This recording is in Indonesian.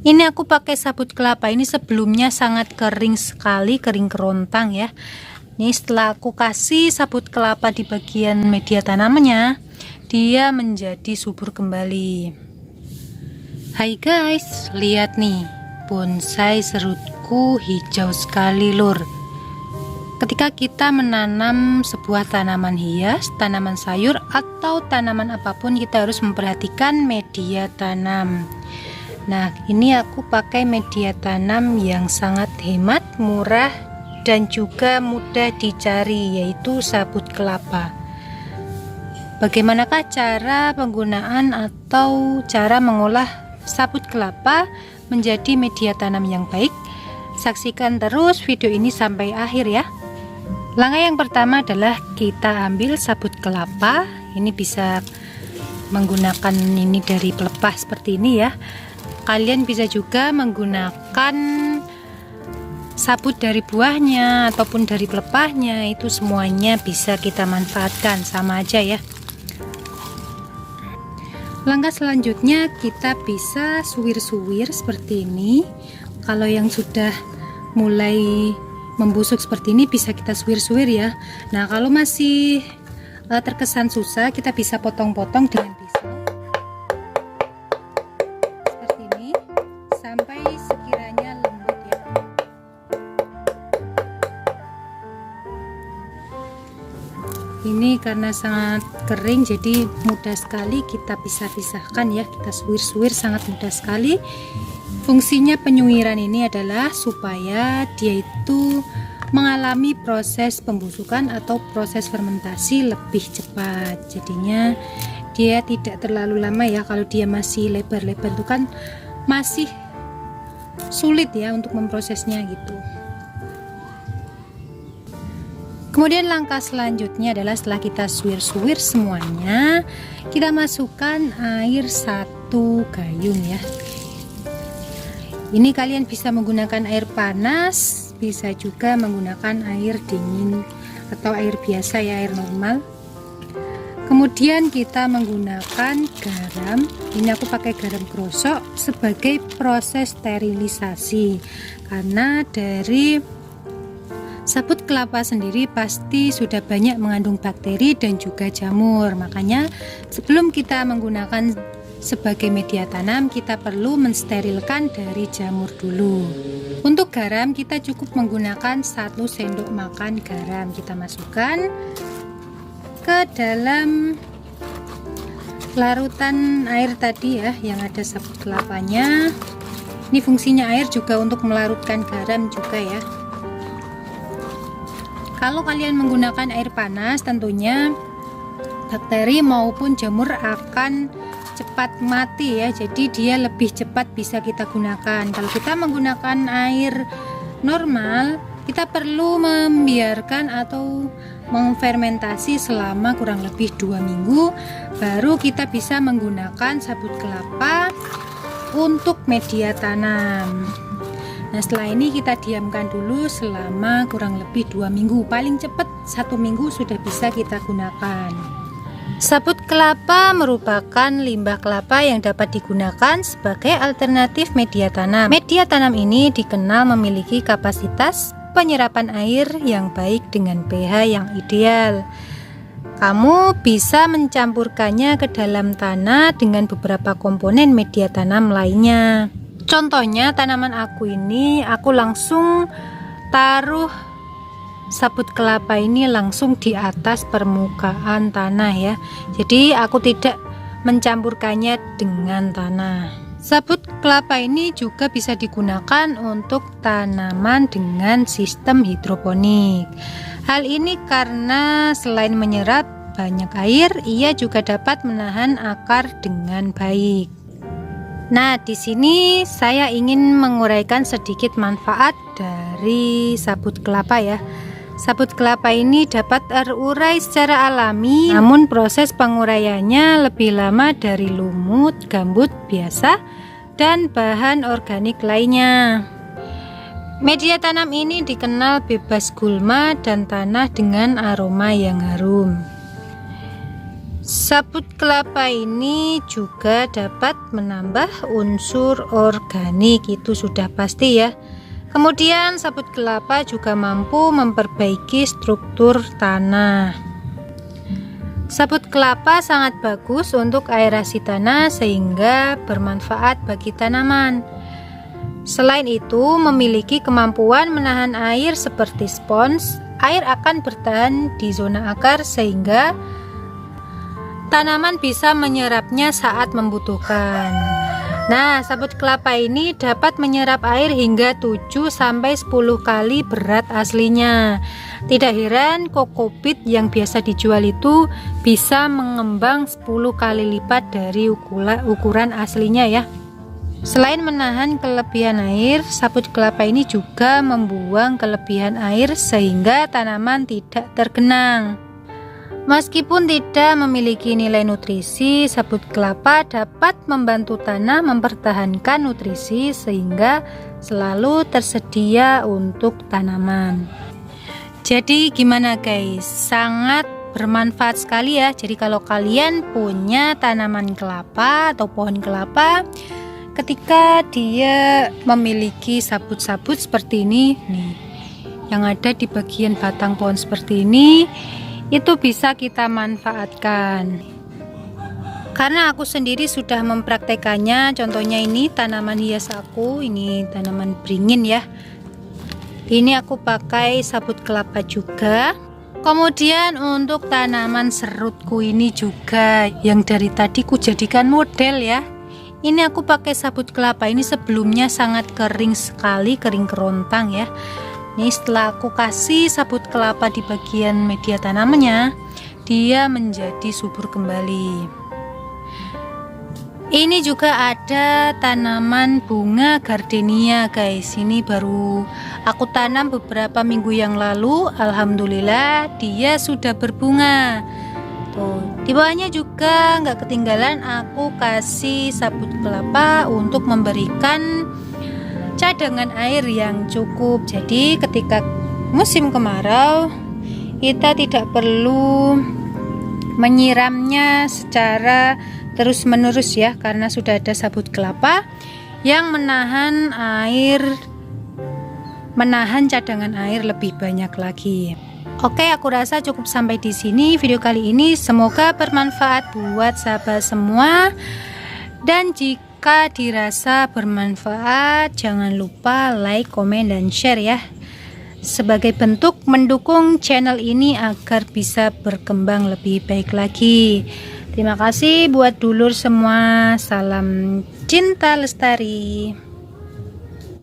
Ini aku pakai sabut kelapa, ini sebelumnya sangat kering sekali, kering kerontang ya. Ini setelah aku kasih sabut kelapa di bagian media tanamannya, dia menjadi subur kembali. Hai guys, lihat nih, bonsai serutku hijau sekali lur. Ketika kita menanam sebuah tanaman hias, tanaman sayur, atau tanaman apapun, kita harus memperhatikan media tanam. Nah, ini aku pakai media tanam yang sangat hemat, murah, dan juga mudah dicari, yaitu sabut kelapa. Bagaimanakah cara penggunaan atau cara mengolah sabut kelapa menjadi media tanam yang baik? Saksikan terus video ini sampai akhir ya. Langkah yang pertama adalah kita ambil sabut kelapa. Ini bisa menggunakan ini dari pelepah seperti ini ya. Kalian bisa juga menggunakan sabut dari buahnya ataupun dari pelepahnya, itu semuanya bisa kita manfaatkan, sama aja ya. Langkah selanjutnya kita bisa suwir-suwir seperti ini. Kalau yang sudah mulai membusuk seperti ini bisa kita suwir-suwir ya. Nah, kalau masih terkesan susah, kita bisa potong-potong dengan pisau seperti ini sampai sekiranya lembut ya. Ini karena sangat kering jadi mudah sekali kita pisah-pisahkan ya, kita suwir-suwir sangat mudah sekali. Fungsinya penyuiran ini adalah supaya dia itu mengalami proses pembusukan atau proses fermentasi lebih cepat. Jadinya dia tidak terlalu lama ya. Kalau dia masih lebar-lebar itu kan masih sulit ya untuk memprosesnya gitu. Kemudian langkah selanjutnya adalah setelah kita suwir-suwir semuanya, kita masukkan air 1 gayung ya. Ini kalian bisa menggunakan air panas, bisa juga menggunakan air dingin atau air biasa ya, air normal. Kemudian kita menggunakan garam. Ini aku pakai garam krosok sebagai proses sterilisasi, karena dari sabut kelapa sendiri pasti sudah banyak mengandung bakteri dan juga jamur. Makanya sebelum kita menggunakan sebagai media tanam, kita perlu mensterilkan dari jamur dulu. Untuk garam kita cukup menggunakan 1 sendok makan garam. Kita masukkan ke dalam larutan air tadi ya, yang ada sabut kelapanya. Ini fungsinya air juga untuk melarutkan garam juga ya. Kalau kalian menggunakan air panas, tentunya bakteri maupun jamur akan cepat mati ya, jadi dia lebih cepat bisa kita gunakan. Kalau kita menggunakan air normal, kita perlu membiarkan atau memfermentasi selama kurang lebih 2 minggu, baru kita bisa menggunakan sabut kelapa untuk media tanam. Nah, setelah ini kita diamkan dulu selama kurang lebih 2 minggu, paling cepat 1 minggu sudah bisa kita gunakan. Sabut kelapa merupakan limbah kelapa yang dapat digunakan sebagai alternatif media tanam. Media tanam ini dikenal memiliki kapasitas penyerapan air yang baik dengan pH yang ideal. Kamu bisa mencampurkannya ke dalam tanah dengan beberapa komponen media tanam lainnya. Contohnya tanaman aku ini, aku langsung taruh sabut kelapa ini langsung di atas permukaan tanah ya. Jadi aku tidak mencampurkannya dengan tanah. Sabut kelapa ini juga bisa digunakan untuk tanaman dengan sistem hidroponik. Hal ini karena selain menyerap banyak air, ia juga dapat menahan akar dengan baik. Nah, di sini saya ingin menguraikan sedikit manfaat dari sabut kelapa ya. Sabut kelapa ini dapat terurai secara alami, namun proses penguraiannya lebih lama dari lumut, gambut biasa, dan bahan organik lainnya. Media tanam ini dikenal bebas gulma dan tanah dengan aroma yang harum. Sabut kelapa ini juga dapat menambah unsur organik, itu sudah pasti ya. Kemudian sabut kelapa juga mampu memperbaiki struktur tanah. Sabut kelapa sangat bagus untuk aerasi tanah sehingga bermanfaat bagi tanaman. Selain itu, memiliki kemampuan menahan air seperti spons. Air akan bertahan di zona akar sehingga tanaman bisa menyerapnya saat membutuhkan. Nah, sabut kelapa ini dapat menyerap air hingga 7-10 kali berat aslinya. Tidak heran kokopit yang biasa dijual itu bisa mengembang 10 kali lipat dari ukuran aslinya ya. Selain menahan kelebihan air, sabut kelapa ini juga membuang kelebihan air sehingga tanaman tidak tergenang. Meskipun tidak memiliki nilai nutrisi, sabut kelapa dapat membantu tanah mempertahankan nutrisi sehingga selalu tersedia untuk tanaman. Jadi gimana guys? Sangat bermanfaat sekali ya. Jadi kalau kalian punya tanaman kelapa atau pohon kelapa, ketika dia memiliki sabut-sabut seperti ini nih, yang ada di bagian batang pohon seperti ini, itu bisa kita manfaatkan. Karena aku sendiri sudah mempraktekannya. Contohnya ini tanaman hias aku, ini tanaman beringin ya. Ini aku pakai sabut kelapa juga. Kemudian untuk tanaman serutku ini juga, yang dari tadi ku jadikan model ya. Ini aku pakai sabut kelapa, ini sebelumnya sangat kering sekali, kering kerontang ya. Ini setelah aku kasih sabut kelapa di bagian media tanamannya, dia menjadi subur kembali. Ini juga ada tanaman bunga gardenia guys. Ini baru aku tanam beberapa minggu yang lalu. Alhamdulillah dia sudah berbunga. Tuh, di bawahnya juga nggak ketinggalan aku kasih sabut kelapa untuk memberikan cadangan air yang cukup. Jadi ketika musim kemarau kita tidak perlu menyiramnya secara terus menerus ya, karena sudah ada sabut kelapa yang menahan cadangan air lebih banyak lagi. Oke, aku rasa cukup sampai di sini video kali ini. Semoga bermanfaat buat sahabat semua. Dan jika dirasa bermanfaat, jangan lupa like, komen, dan share ya. Sebagai bentuk mendukung channel ini agar bisa berkembang lebih baik lagi. Terima kasih buat dulur semua. Salam cinta lestari.